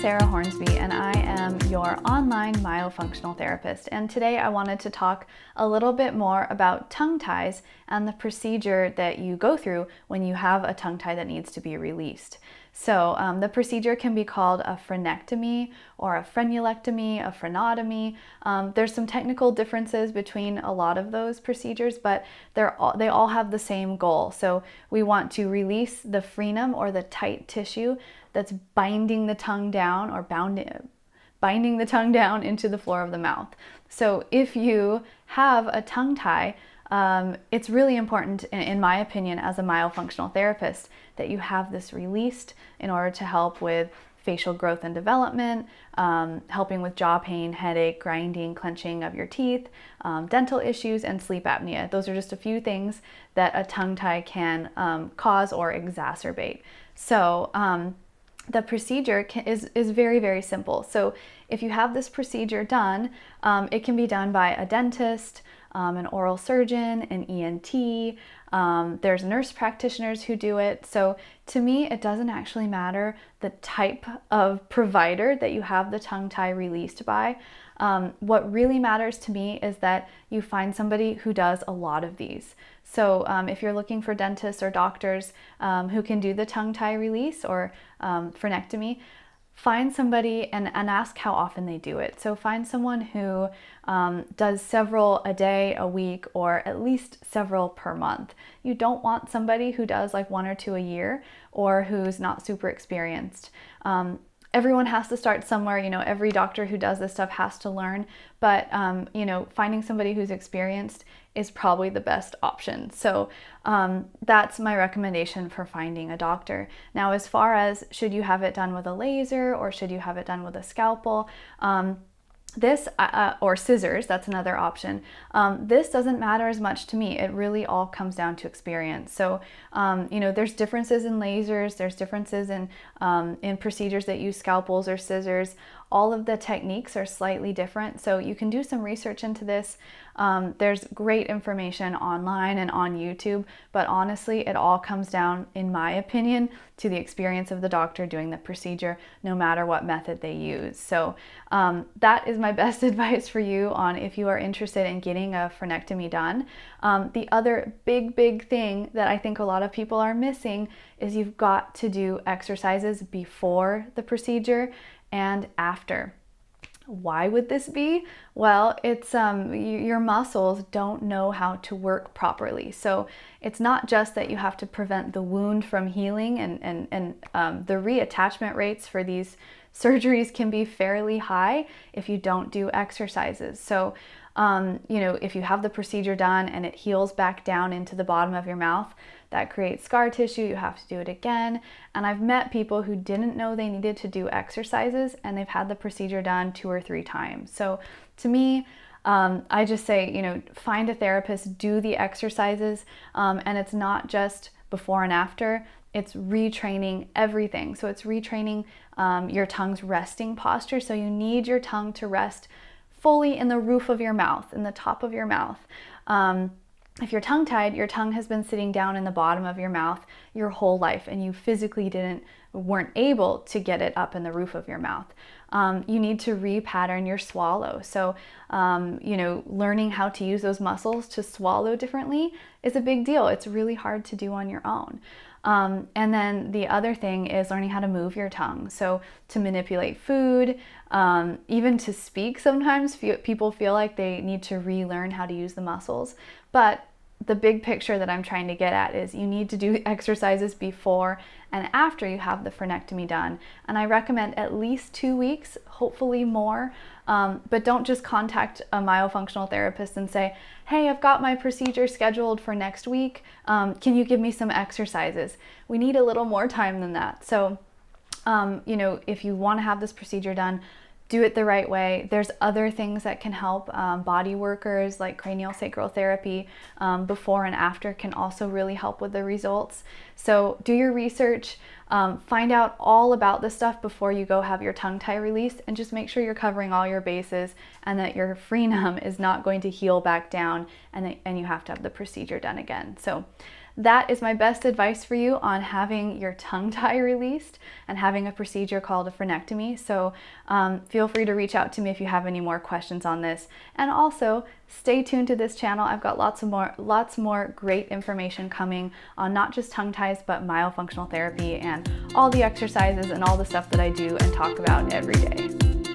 Sarah Hornsby, and I am your online myofunctional therapist. And today I wanted to talk a little bit more about tongue ties and the procedure that you go through when you have a tongue tie that needs to be released. So the procedure can be called a frenectomy or a frenulectomy, a frenotomy. There's some technical differences between a lot of those procedures, but they all have the same goal. So we want to release the frenum or the tight tissue that's binding the tongue down or binding the tongue down into the floor of the mouth. So if you have a tongue tie, it's really important, in my opinion, as a myofunctional therapist, that you have this released in order to help with facial growth and development, helping with jaw pain, headache, grinding, clenching of your teeth, dental issues, and sleep apnea. Those are just a few things that a tongue tie can cause or exacerbate. So the procedure is very, very simple. So if you have this procedure done, it can be done by a dentist, an oral surgeon, an ENT. There's nurse practitioners who do it. So to me, it doesn't actually matter the type of provider that you have the tongue tie released by. What really matters to me is that you find somebody who does a lot of these. So if you're looking for dentists or doctors who can do the tongue tie release or frenectomy, find somebody and ask how often they do it. So find someone who does several a day, a week, or at least several per month. You don't want somebody who does like 1 or 2 a year or who's not super experienced. Everyone has to start somewhere. Every doctor who does this stuff has to learn, but finding somebody who's experienced is probably the best option. So that's my recommendation for finding a doctor. Now, as far as should you have it done with a laser or should you have it done with a scalpel, this or scissors, that's another option. This doesn't matter as much to me. It really all comes down to experience. So, there's differences in lasers, there's differences in procedures that use scalpels or scissors. All of the techniques are slightly different. So you can do some research into this. There's great information online and on YouTube, but honestly, it all comes down, in my opinion, to the experience of the doctor doing the procedure, no matter what method they use. So that is my best advice for you on if you are interested in getting a frenectomy done. The other big thing that I think a lot of people are missing is you've got to do exercises before the procedure and after. Why would this be? Well, it's your muscles don't know how to work properly. So it's not just that you have to prevent the wound from healing, and the reattachment rates for these surgeries can be fairly high if you don't do exercises. So if you have the procedure done and it heals back down into the bottom of your mouth, that creates scar tissue. You have to do it again. And I've met people who didn't know they needed to do exercises and they've had the procedure done 2 or 3 times. So to me, I just say, find a therapist, do the exercises, and it's not just before and after. It's retraining everything. So it's retraining your tongue's resting posture. So you need your tongue to rest fully in the roof of your mouth, in the top of your mouth. If you're tongue-tied, your tongue has been sitting down in the bottom of your mouth your whole life, and you physically weren't able to get it up in the roof of your mouth. You need to repattern your swallow. So, learning how to use those muscles to swallow differently is a big deal. It's really hard to do on your own. And then the other thing is learning how to move your tongue. So to manipulate food, even to speak, sometimes people feel like they need to relearn how to use the muscles. But the big picture that I'm trying to get at is you need to do exercises before and after you have the frenectomy done. And I recommend at least 2 weeks, hopefully more. But don't just contact a myofunctional therapist and say, hey, I've got my procedure scheduled for next week. Can you give me some exercises? We need a little more time than that. So, if you want to have this procedure done, do it the right way. There's other things that can help. Body workers like cranial sacral therapy before and after can also really help with the results. So do your research, find out all about this stuff before you go have your tongue tie released, and just make sure you're covering all your bases and that your frenum is not going to heal back down and you have to have the procedure done again. So that is my best advice for you on having your tongue tie released and having a procedure called a frenectomy. So feel free to reach out to me if you have any more questions on this. And also stay tuned to this channel. I've got lots more great information coming on not just tongue ties, but myofunctional therapy and all the exercises and all the stuff that I do and talk about every day.